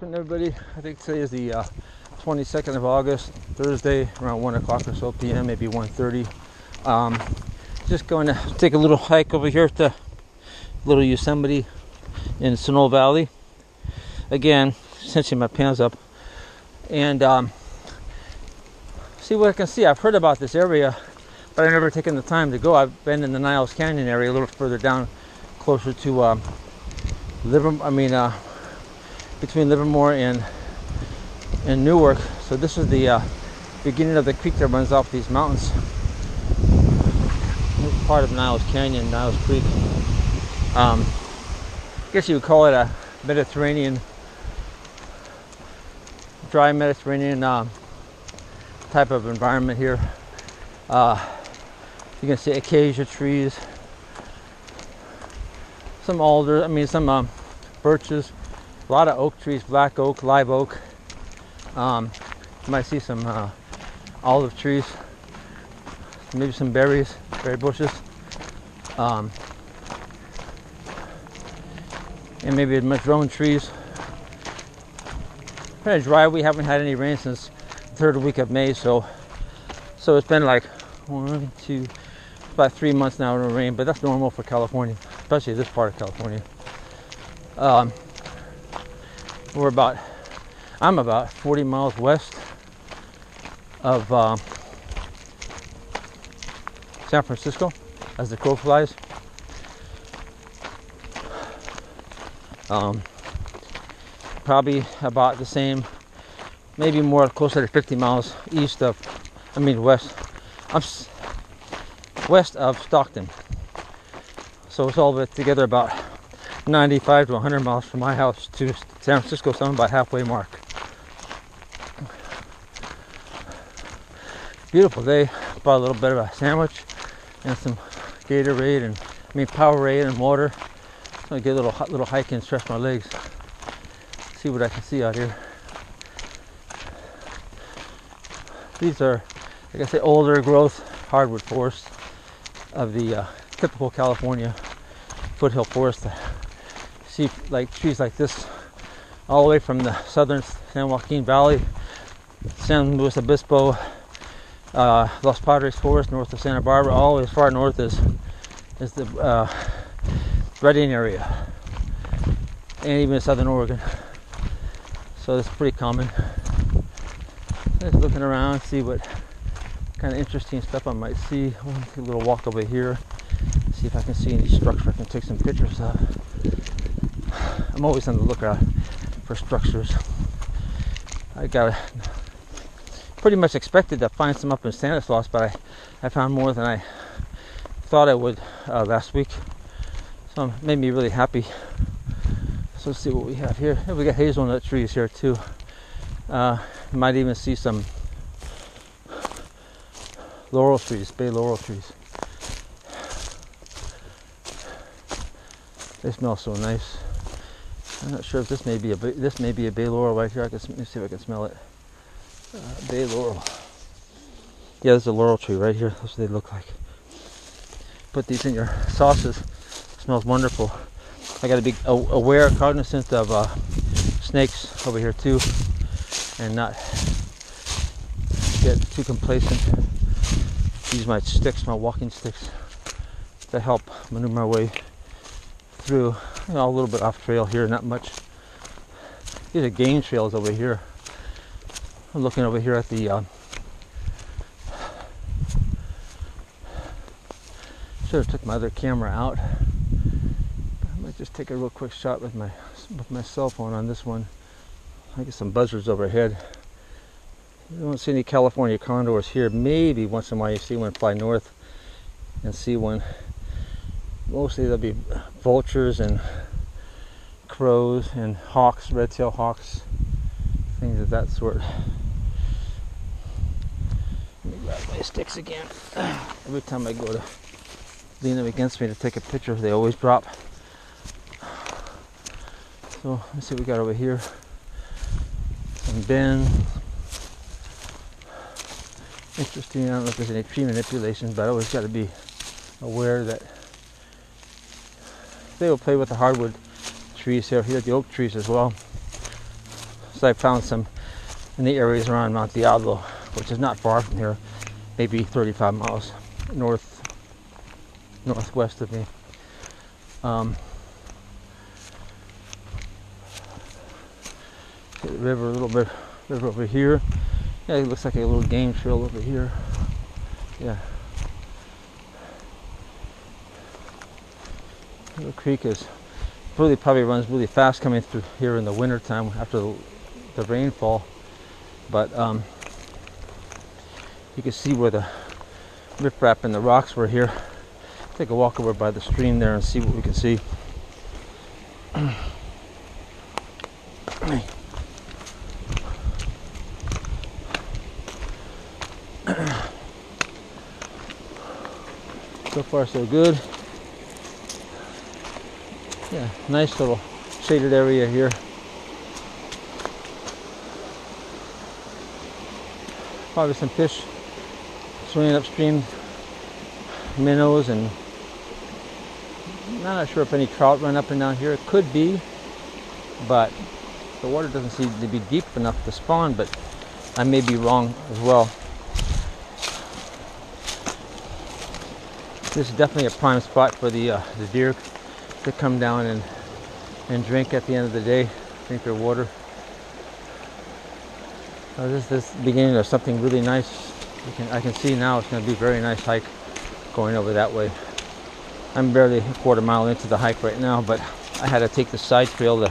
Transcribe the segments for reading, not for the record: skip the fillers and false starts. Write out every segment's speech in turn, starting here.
afternoon, everybody. I think today is the 22nd of August, Thursday, around 1 o'clock or so p.m., maybe 1:30. Just going to take a little hike over here to little Yosemite in Sunol Valley. Again, cinching my pants up and see what I can see. I've heard about this area, but I've never taken the time to go. I've been in the Niles Canyon area a little further down, closer to between Livermore and Newark. So this is the beginning of the creek that runs off these mountains. This is part of Niles Canyon, Niles Creek. I guess you would call it a Mediterranean, dry Mediterranean type of environment here. You can see acacia trees, some alders, some birches, a lot of oak trees, black oak, live oak. You might see some olive trees, maybe some berry bushes, and maybe madrone trees. Kind of dry. We haven't had any rain since the third week of May, so it's been like about 3 months now in rain, but that's normal for California, especially this part of California. I'm about 40 miles west of San Francisco, as the crow flies. Probably about the same, maybe more, closer to 50 miles west of Stockton. So it's all of it together about 95 to 100 miles from my house to San Francisco, so I'm about halfway mark. Beautiful day. Brought a little bit of a sandwich and some Gatorade and Powerade and water. So I get a little hike and stretch my legs. See what I can see out here. These are, like I say, older growth hardwood forests of the typical California foothill forest. See like trees like this all the way from the southern San Joaquin Valley, San Luis Obispo, Los Padres Forest north of Santa Barbara, all the way as far north as the Redding area, and even southern Oregon. So it's pretty common. Just looking around, see what kind of interesting stuff I might see. I'm gonna take a little walk over here, see if I can see any structure I can take some pictures of. I'm always on the lookout for structures. I pretty much expected to find some up in Stanislaus, but I found more than I thought I would last week. So it made me really happy. So let's see what we have here. We got hazelnut trees here too. You might even see some laurel trees, bay laurel trees. They smell so nice. I'm not sure if this may be a bay laurel right here. Let me see if I can smell it. Bay laurel. Yeah, there's a laurel tree right here. That's what they look like. Put these in your sauces. It smells wonderful. I got to be aware, cognizant of snakes over here too, and not get too complacent. Use my sticks, my walking sticks, to help maneuver my way through. A little bit off trail here, not much. These are game trails over here. I'm looking over here at the should have took my other camera out. I might just take a real quick shot with my cell phone on this one. I get some buzzards overhead. You don't see any California condors here. Maybe once in a while you see one fly north and see one. Mostly there'll be vultures and crows and hawks, red-tailed hawks, things of that sort. Let me grab my sticks again. Every time I go to lean them against me to take a picture, they always drop. So let's see what we got over here. Some bends. Interesting. I don't know if there's any tree manipulation, but I always got to be aware that they will play with the hardwood trees here. Here, the oak trees as well. because I found some in the areas around Mount Diablo, which is not far from here, maybe 35 miles northwest of me. See the river a little bit, river over here. Yeah, it looks like a little game trail over here. Yeah. The creek is probably runs really fast coming through here in the winter time after the rainfall, but you can see where the riprap and the rocks were here. Take a walk over by the stream there and see what we can see. So far so good. Yeah, nice little shaded area here. Probably some fish swimming upstream, minnows, and I'm not sure if any trout run up and down here. It could be, but the water doesn't seem to be deep enough to spawn, but I may be wrong as well. This is definitely a prime spot for the deer to come down and drink at the end of the day, drink their water. This is the beginning of something really nice. I can see now it's going to be a very nice hike going over that way. I'm barely a quarter mile into the hike right now, but I had to take the side trail to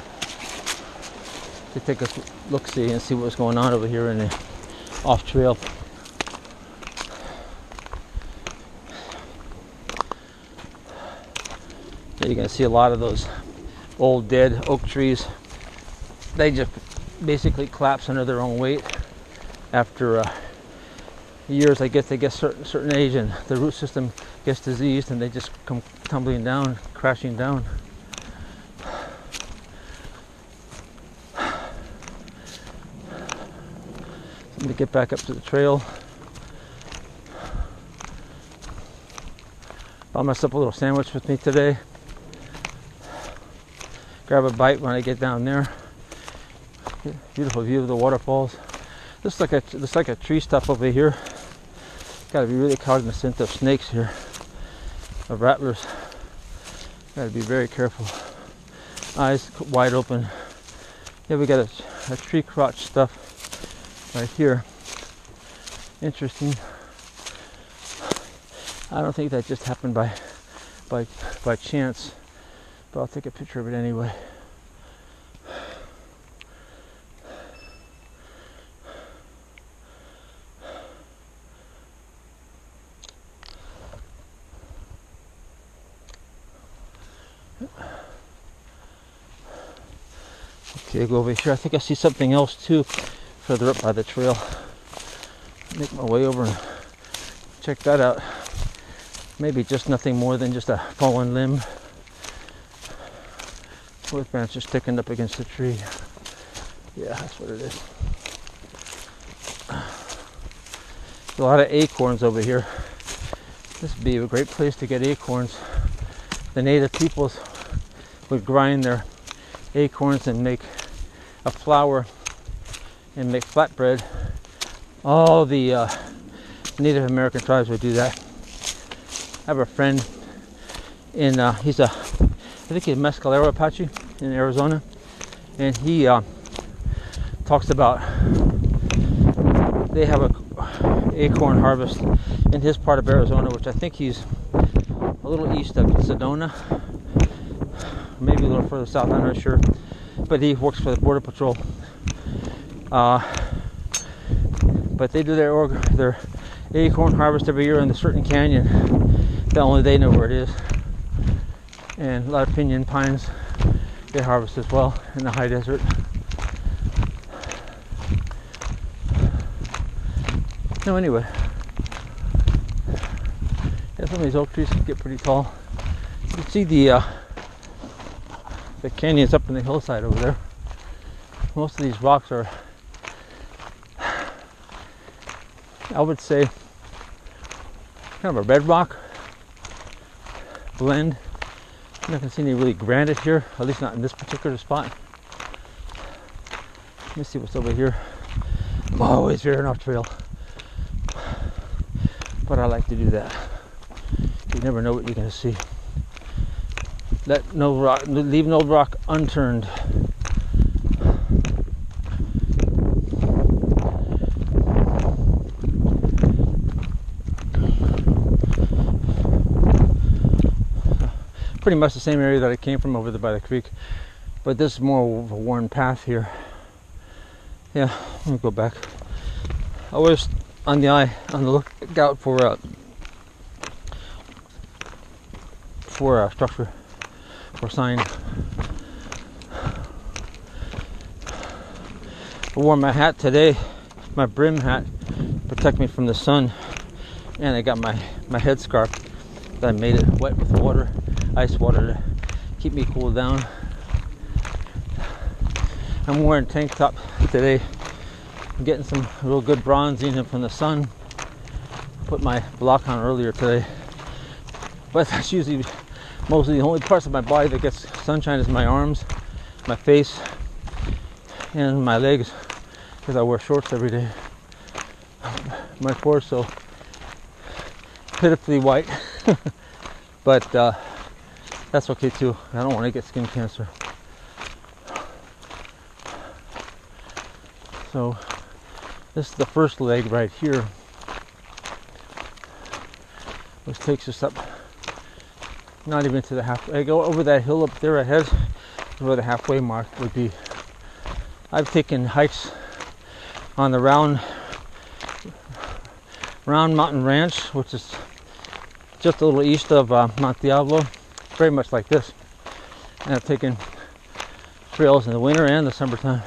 take a look-see and see what's going on over here in the off trail. You're going to see a lot of those old dead oak trees. They just basically collapse under their own weight after years. I guess they get certain age and the root system gets diseased and they just come tumbling down, crashing down. Let me get back up to the trail. Bought myself a little sandwich with me today. Grab a bite when I get down there. Beautiful view of the waterfalls. Looks like a tree stuff over here. Got to be really cognizant of snakes here, of rattlers. Got to be very careful. Eyes wide open. Yeah, we got a tree crotch stuff right here. Interesting. I don't think that just happened by chance, but I'll take a picture of it anyway. Okay, go over here. I think I see something else too further up by the trail. Make my way over and check that out. Maybe just nothing more than just a fallen limb with branches sticking up against the tree. Yeah, that's what it is. There's a lot of acorns over here. This would be a great place to get acorns. The native peoples would grind their acorns and make a flour and make flatbread. All the Native American tribes would do that. I have a friend in I think he's Mescalero Apache in Arizona, and he talks about they have a acorn harvest in his part of Arizona, which I think he's a little east of Sedona, maybe a little further south, I'm not sure, but he works for the Border Patrol. But they do their acorn harvest every year in a certain canyon that only they know where it is, and a lot of pinyon pines they harvest as well in the high desert. So anyway, yeah, some of these oak trees get pretty tall. You can see the canyons up in the hillside over there. Most of these rocks are, I would say, kind of a red rock blend. I'm not going to see any really granite here, at least not in this particular spot. Let me see what's over here. I'm always veering off trail, but I like to do that. You never know what you're gonna see. Leave no rock unturned. Pretty much the same area that I came from over there by the creek, but this is more of a worn path here. Yeah, let me go back. I was on the lookout for a structure, for a sign. I wore my hat today, my brim hat, protect me from the sun, and I got my headscarf that I made it wet with water, ice water, to keep me cooled down. I'm wearing tank top today. I'm getting some real good bronzing from the sun. Put my block on earlier today, but that's usually mostly the only parts of my body that gets sunshine is my arms, my face, and my legs, because I wear shorts every day. My torso pitifully white, but that's okay too. I don't want to get skin cancer. So this is the first leg right here, which takes us up, not even to the halfway. I go over that hill up there ahead, where the halfway mark would be. I've taken hikes on the Round Mountain Ranch, which is just a little east of Mount Diablo, very much like this. And I've taken trails in the winter and the summertime.